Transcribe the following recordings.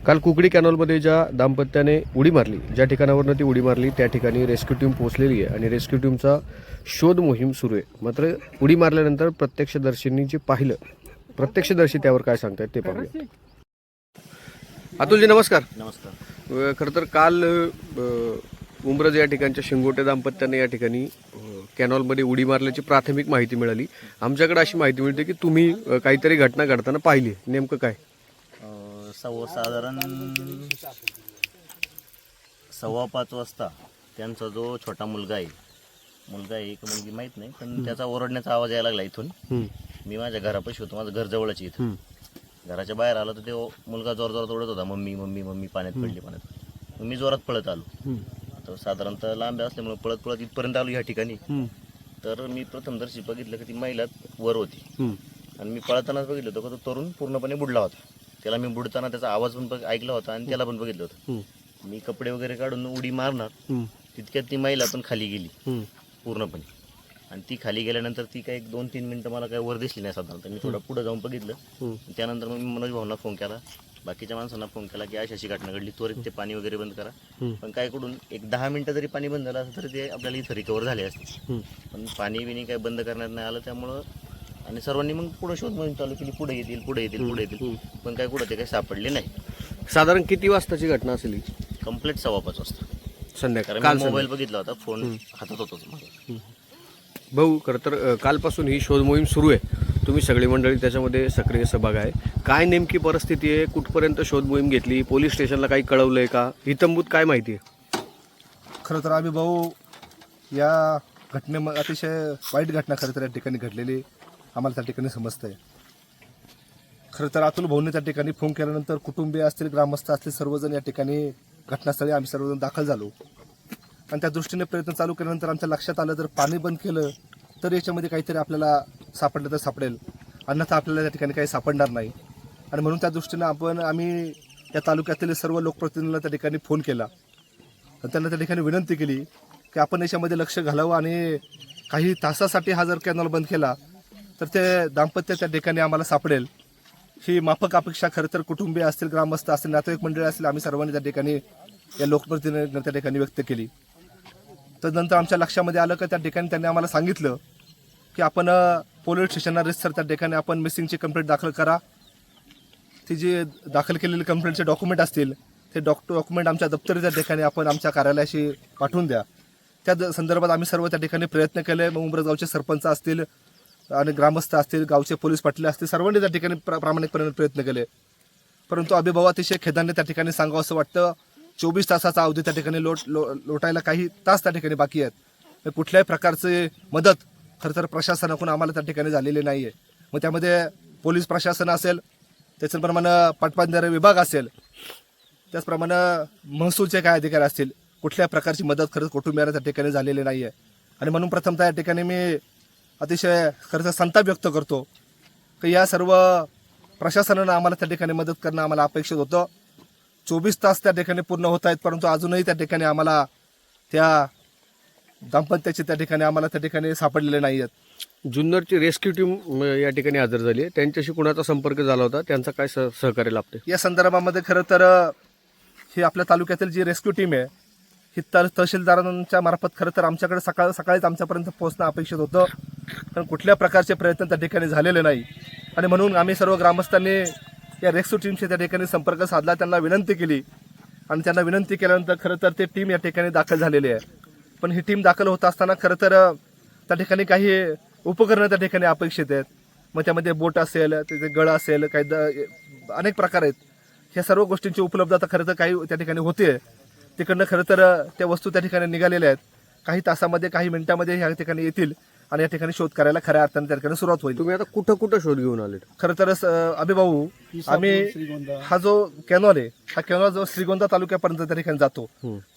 काल कुकडी कॅनॉलमध्ये ज्या दाम्पत्याने उडी मारली, ज्या ठिकाणावरनं ती उडी मारली त्या ठिकाणी रेस्क्यू टीम पोहोचलेली आहे आणि रेस्क्यू टीमचा शोध मोहीम सुरू आहे. मात्र उडी मारल्यानंतर प्रत्यक्षदर्शींनी जे पाहिलं, प्रत्यक्षदर्शी त्यावर काय सांगतायत ते पाहूया. अतुलजी नमस्कार. नमस्कार. खरं तर काल उंब्रज या ठिकाणच्या शिंगोटे दाम्पत्याने या ठिकाणी कॅनॉलमध्ये उडी मारल्याची प्राथमिक माहिती मिळाली. आमच्याकडे अशी माहिती मिळते की तुम्ही काहीतरी घटना घडताना पाहिली, नेमकं काय? साधारण 5:15 वाजता त्यांचा जो छोटा मुलगा आहे की मुलगी माहित नाही, पण त्याचा ओरडण्याचा आवाज यायला लागला इथून. मी माझ्या घरापाशी होतो, माझं घर जवळच इथं. घराच्या बाहेर आलो तर तो मुलगा जोर जोरात ओरडत होता, मम्मी मम्मी मम्मी, पाण्यात पडली पाण्यात. मी जोरात पळत आलो. तर साधारणतः लांब असल्यामुळे पळत पळत इथपर्यंत आलो ह्या ठिकाणी. तर मी प्रथमदर्शी बघितलं की ती महिला वर होती आणि मी पळतानाच बघितलं होतं की तो तरुण पूर्णपणे बुडला होता. त्याला मी बुडताना त्याचा आवाज पण ऐकला होता आणि त्याला पण बघितलं होतं. मी कपडे वगैरे काढून उडी मारणार तितक्यात ती महिला पण खाली गेली पूर्णपणे. आणि ती खाली गेल्यानंतर ती काही 2-3 मिनिटं मला काही वर दिसली नाही साधारणतः. मी थोडं पुढे जाऊन बघितलं. त्यानंतर मग मी मनोज भाऊंना फोन केला, बाकीच्या माणसांना फोन केला की अशी घटना घडली, त्वरित ते पाणी वगैरे बंद करा. पण काय कडून एक 10 मिनिटं जरी पाणी बंद झालं असतं तरी ते आपल्याला इथं रिकवर झाले असते. पण पाणी बिणी काही बंद करण्यात नाही आलं. त्यामुळं आणि सर्वांनी मग पुढे शोध मोहीम चालू केली, पुढे येतील. पण काय कुठं ते काही सापडले नाही. साधारण किती वाजताची घटना असेल? कंप्लीट 5:15 वाजता संध्याकाळी. काल मोबाईल बघितला होता, फोन हातात होता. भाऊ, खरं तर कालपासून ही शोध मोहीम सुरू आहे. तुम्ही सगळी मंडळी त्याच्यामध्ये सक्रिय सहभाग आहे. काय नेमकी परिस्थिती आहे? कुठपर्यंत शोध मोहीम घेतली? पोलीस स्टेशनला काही कळवलंय का? इतंभूत काय माहिती आहे? खरं तर आम्ही भाऊ या घटनेमध्ये अतिशय वाईट घटना खरं तर या ठिकाणी घडलेली आम्हाला त्या ठिकाणी समजतंय. खरं तर अतुल भाऊंनी त्या ठिकाणी फोन केल्यानंतर कुटुंबीय असतील, ग्रामस्थ असतील, सर्वजण या ठिकाणी घटनास्थळी आम्ही सर्वजण दाखल झालो. आणि त्या दृष्टीने प्रयत्न चालू केल्यानंतर आमच्या लक्षात आलं, जर पाणी बंद केलं तर याच्यामध्ये काहीतरी आपल्याला सापडलं तर सापडेल, अन्यथा आपल्याला त्या ठिकाणी काही सापडणार नाही. आणि म्हणून त्या दृष्टीनं आम्ही या तालुक्यातील सर्व लोकप्रतिनिधींना त्या ठिकाणी फोन केला आणि त्यांना त्या ठिकाणी विनंती केली की आपण याच्यामध्ये लक्ष घालावं आणि काही तासासाठी हा जर कॅनॉल बंद केला तर ते दाम्पत्य त्या ठिकाणी आम्हाला सापडेल. ही माफक अपेक्षा खरं तर कुटुंबीय असतील, ग्रामस्थ असतील, नातेवाईक मंडळी असतील, आम्ही सर्वांनी त्या ठिकाणी या लोकप्रतिनिधींना त्या ठिकाणी व्यक्त केली. तर नंतर आमच्या लक्षामध्ये आलं की त्या ठिकाणी त्यांनी आम्हाला सांगितलं की आपण पोलीस स्टेशनला रितसर त्या ठिकाणी आपण मिसिंगची कंप्लेंट दाखल करा. ती जी दाखल केलेली कंप्लेंटचे डॉक्युमेंट असतील ते डॉक्युमेंट आमच्या दप्तरी त्या ठिकाणी आपण आमच्या कार्यालयाशी पाठवून द्या. त्या संदर्भात आम्ही सर्व त्या ठिकाणी प्रयत्न केले. मग उंब्रज गावचे सरपंच असतील आणि ग्रामस्थ असतील, गावचे पोलीस पाटील असतील, सर्वांनी त्या ठिकाणी प्रामाणिकपणे प्रयत्न केले. परंतु अभिभाव अतिशय खेदाने त्या ठिकाणी सांगावं असं वाटतं, 24 तासाचा अवधी त्या ठिकाणी लोटायला काही तास त्या ठिकाणी बाकी आहेत. कुठल्याही प्रकारची मदत खरं तर प्रशासनाकडून आम्हाला त्या ठिकाणी झालेली नाही आहे. मग त्यामध्ये पोलीस प्रशासन असेल, त्याच्याप्रमाणे पाटबंधारे विभाग असेल, त्याचप्रमाणे महसूलचे काय अधिकारी असतील, कुठल्या प्रकारची मदत खरंच कुटुंबियांना त्या ठिकाणी झालेली नाही आहे. आणि म्हणून प्रथमतः या ठिकाणी मी अतिशय खरंच संताप व्यक्त करतो की या सर्व प्रशासनानं आम्हाला त्या ठिकाणी मदत करणं आम्हाला अपेक्षित होतं. 24 तास त्या ठिकाणी पूर्ण होत आहेत, परंतु अजूनही त्या ठिकाणी आम्हाला त्या दाम्पत्याचे त्या ठिकाणी आम्हाला त्या ठिकाणी सापडलेले नाही आहेत. जुन्नरची रेस्क्यू टीम या ठिकाणी हजर झाली आहे. त्यांच्याशी कुणाचा संपर्क झाला होता? त्यांचा काय सहकार्य लाभते या संदर्भामध्ये? खरं तर ही आपल्या तालुक्यातील जी रेस्क्यू टीम आहे ही तहसीलदारांच्या मार्फत खरं तर आमच्याकडे सकाळीच आमच्यापर्यंत पोहोचणं अपेक्षित होतं, पण कुठल्या प्रकारचे प्रयत्न त्या ठिकाणी झालेले नाही. आणि म्हणून आम्ही सर्व ग्रामस्थांनी या रेस्क्यू टीमशी त्या ठिकाणी संपर्क साधला, त्यांना विनंती केली. आणि त्यांना विनंती केल्यानंतर खरं तर ते टीम या ठिकाणी दाखल झालेली आहे. पण ही टीम दाखल होत असताना खरं तर त्या ठिकाणी काही उपकरणं त्या ठिकाणी अपेक्षित आहेत. मग त्यामध्ये बोट असेल, त्याचे गळ असेल, काही अनेक प्रकार आहेत. ह्या सर्व गोष्टींची उपलब्धता खरं तर काही त्या ठिकाणी होते. तिकडनं खरं तर त्या वस्तू त्या ठिकाणी निघालेल्या आहेत. काही तासामध्ये, काही मिनिटांमध्ये ह्या ठिकाणी येतील आणि या ठिकाणी शोध करायला खऱ्या अर्थाने त्या ठिकाणी सुरुवात होईल. तुम्ही आता कुठं शोध घेऊन आले? खरं तर अभिभाऊ, आम्ही हा जो कॅनॉल आहे, हा कॅनॉल जो श्रीगोंदा तालुक्यापर्यंत त्या ठिकाणी जातो,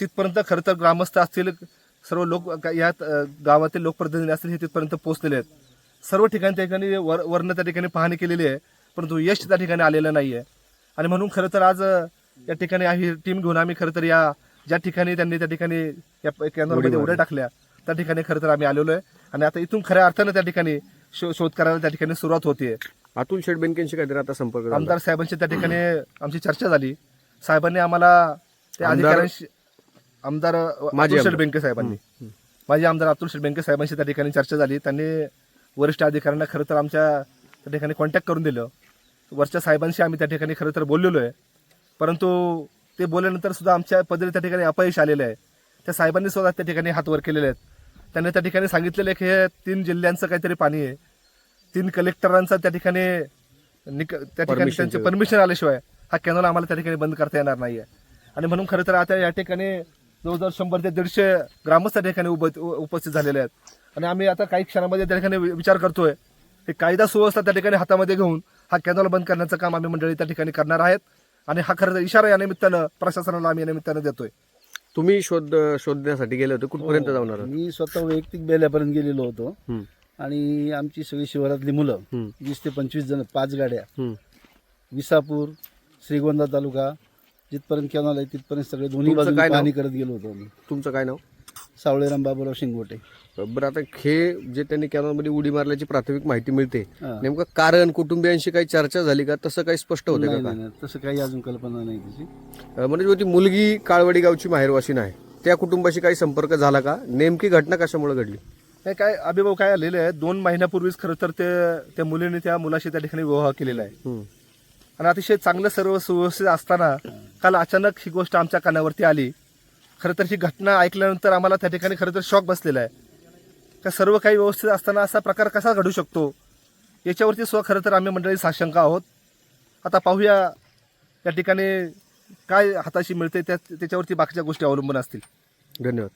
तिथपर्यंत खरं तर ग्रामस्थ असतील, सर्व लोक या गावातील लोकप्रतिनिधी असतील, हे तिथपर्यंत पोहोचलेले आहेत. सर्व ठिकाणी त्या ठिकाणी वरनं त्या ठिकाणी पाहणी केलेली आहे, परंतु यश त्या ठिकाणी आलेलं नाही आहे. आणि म्हणून खरं तर आज या ठिकाणी ही टीम घेऊन आम्ही खरं तर या ज्या ठिकाणी त्यांनी त्या ठिकाणी या कॅनॉलमध्ये उड्या टाकल्या त्या ठिकाणी खरं तर आम्ही आलेलो आहे. आणि आता इथून खऱ्या अर्थानं त्या ठिकाणी शोध करायला त्या ठिकाणी सुरुवात होतीये. अतुल शेठ बेनकेंशी काहीतरी आता संपर्क झाला? आमदार साहेबांची त्या ठिकाणी आमची चर्चा झाली. साहेबांनी आम्हाला त्या आमदार- अधिकाऱ्यांशी आमदार माजी अतुल शेठ आमदार. बेनके साहेबांनी माजी आमदार अतुल शेठ बेनके साहेबांशी त्या ठिकाणी चर्चा झाली. त्यांनी वरिष्ठ अधिकाऱ्यांना खरं तर आमच्या त्या ठिकाणी कॉन्टॅक्ट करून दिलं. वरच्या साहेबांशी आम्ही त्या ठिकाणी खरं तर बोललेलो आहे, परंतु ते बोलल्यानंतर सुद्धा आमच्या पदरी त्या ठिकाणी अपयश आलेलं आहे. त्या साहेबांनी सुद्धा त्या ठिकाणी हात वर केलेले आहेत. त्यांनी त्या ठिकाणी सांगितलेलं आहे की हे 3 जिल्ह्यांचं काहीतरी पाणी आहे, 3 कलेक्टरांचा त्या ठिकाणी त्या ठिकाणी Permission त्यांचे चं. परमिशन आल्याशिवाय हा कॅनॉल आम्हाला त्या ठिकाणी बंद करता येणार नाही आहे. आणि म्हणून खरं तर आता या ठिकाणी जवळजवळ 100 ते 150 ग्रामस्थ त्या ठिकाणी उपस्थित झालेले आहेत. आणि आम्ही आता काही क्षणामध्ये त्या ठिकाणी विचार करतोय की कायदा सुव्यवस्था त्या ठिकाणी हातामध्ये घेऊन हा कॅनॉल बंद करण्याचं काम आम्ही मंडळी त्या ठिकाणी करणार आहेत. आणि हा खरं तर इशारा या निमित्तानं प्रशासनाला आम्ही या निमित्तानं देतोय. तुम्ही शोधण्यासाठी गेले होते, कुठपर्यंत जाऊन आलात? मी स्वतः वैयक्तिक बेल्यापर्यंत गेलेलो होतो. हम्म. आणि आमची सगळी शिवारातली मुलं हम्म. 20 ते 25 जण, 5 गाड्या, हम्म. विसापूर, श्रीगोंदा तालुका, जिथपर्यंत कॅनॉल आहे तिथपर्यंत सगळे दोन्ही तुमचं बाजूने काय नाव? पाहणी करत गेलो होतो आम्ही. तुमचं काय नाव? सावळेराम बाबूराव शिंगोटे. बरं, आता हे जे त्यांनी कॅनॉलमध्ये उडी मारल्याची प्राथमिक माहिती मिळते, हा. नेमकं कारण कुटुंबियांशी काही चर्चा झाली का, तसं काही स्पष्ट होतं नाही, का? नाही, तसं काही अजून कल्पना नाही त्याची. म्हणजे ती मुलगी काळवडी गावची माहेरवासी नाही, त्या कुटुंबाशी काही संपर्क झाला का? नेमकी घटना कशामुळे घडली? नाही, काय अभिभाव काय आलेले आहे, 2 महिन्यापूर्वीच खरं तर त्या मुलीने त्या मुलाशी त्या ठिकाणी विवाह केलेला आहे. हम्म. आणि अतिशय चांगलं सर्व सुव्यवस्थित असताना काल अचानक ही गोष्ट आमच्या कानावरती आली. खरं तर ही घटना ऐकल्यानंतर आम्हाला त्या ठिकाणी खरं तर शॉक बसलेला आहे. का सर्व काही व्यवस्थित असताना असा प्रकार कसा घडू शकतो, याच्यावरती सुद्धा खरं तर आम्ही मंडळी साशंक आहोत. आता पाहूया त्या ठिकाणी काय हाताशी मिळते, त्याच्यावरती बाकीच्या गोष्टी अवलंबून असतील. धन्यवाद.